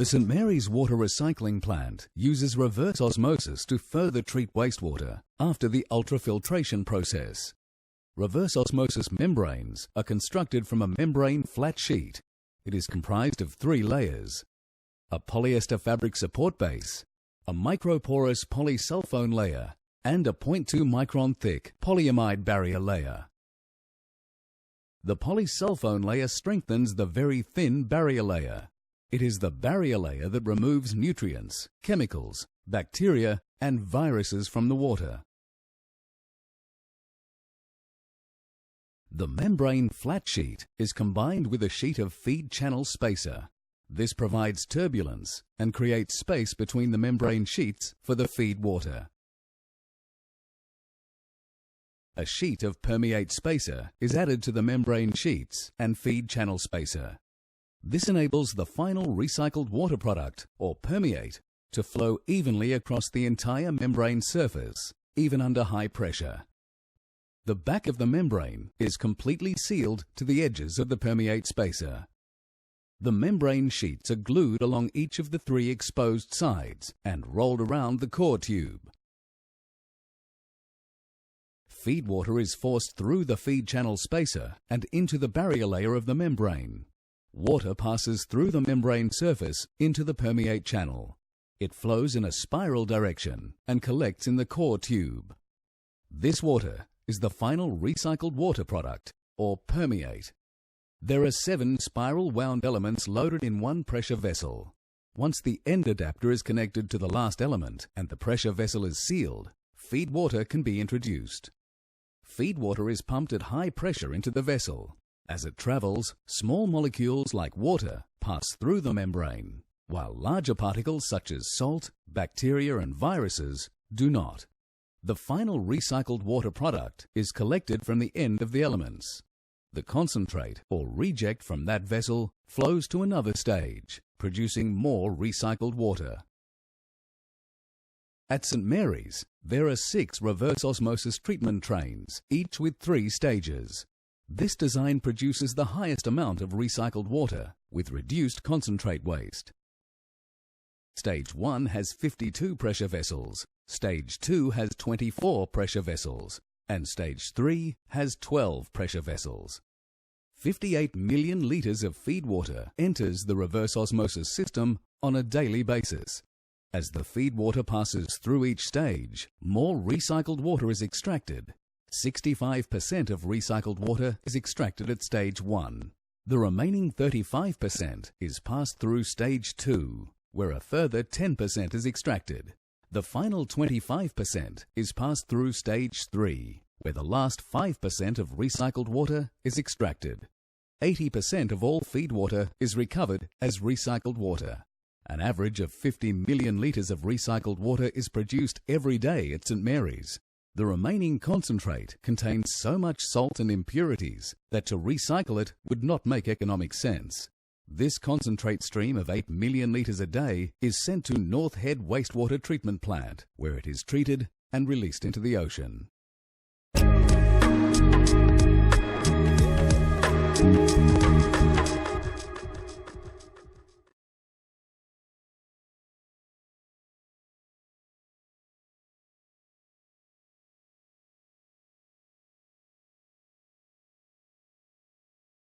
The St Mary's water recycling plant uses reverse osmosis to further treat wastewater after the ultrafiltration process. Reverse osmosis membranes are constructed from a membrane flat sheet. It is comprised of 3 layers: a polyester fabric support base, a microporous polysulfone layer, and a 0.2 micron thick polyamide barrier layer. The polysulfone layer strengthens the very thin barrier layer. It is the barrier layer that removes nutrients, chemicals, bacteria, and viruses from the water. The membrane flat sheet is combined with a sheet of feed channel spacer. This provides turbulence and creates space between the membrane sheets for the feed water. A sheet of permeate spacer is added to the membrane sheets and feed channel spacer. This enables the final recycled water product, or permeate, to flow evenly across the entire membrane surface, even under high pressure. The back of the membrane is completely sealed to the edges of the permeate spacer. The membrane sheets are glued along each of the 3 exposed sides and rolled around the core tube. Feed water is forced through the feed channel spacer and into the barrier layer of the membrane. Water passes through the membrane surface into the permeate channel. It flows in a spiral direction and collects in the core tube. This water is the final recycled water product, or permeate. There are 7 spiral wound elements loaded in one pressure vessel. Once the end adapter is connected to the last element and the pressure vessel is sealed, feed water can be introduced. Feed water is pumped at high pressure into the vessel. As it travels, small molecules like water pass through the membrane, while larger particles such as salt, bacteria, and viruses do not. The final recycled water product is collected from the end of the elements. The concentrate or reject from that vessel flows to another stage, producing more recycled water. At St Mary's, there are 6 reverse osmosis treatment trains, each with 3 stages. This design produces the highest amount of recycled water with reduced concentrate waste. Stage 1 has 52 pressure vessels, Stage 2 has 24 pressure vessels, and Stage 3 has 12 pressure vessels. 58 million litres of feed water enters the reverse osmosis system on a daily basis. As the feed water passes through each stage, more recycled water is extracted. 65% of recycled water is extracted at Stage 1. The remaining 35% is passed through Stage 2, where a further 10% is extracted. The final 25% is passed through Stage 3, where the last 5% of recycled water is extracted. 80% of all feed water is recovered as recycled water. An average of 50 million litres of recycled water is produced every day at St Mary's. The remaining concentrate contains so much salt and impurities that to recycle it would not make economic sense. This concentrate stream of 8 million litres a day is sent to North Head Wastewater Treatment Plant, where it is treated and released into the ocean.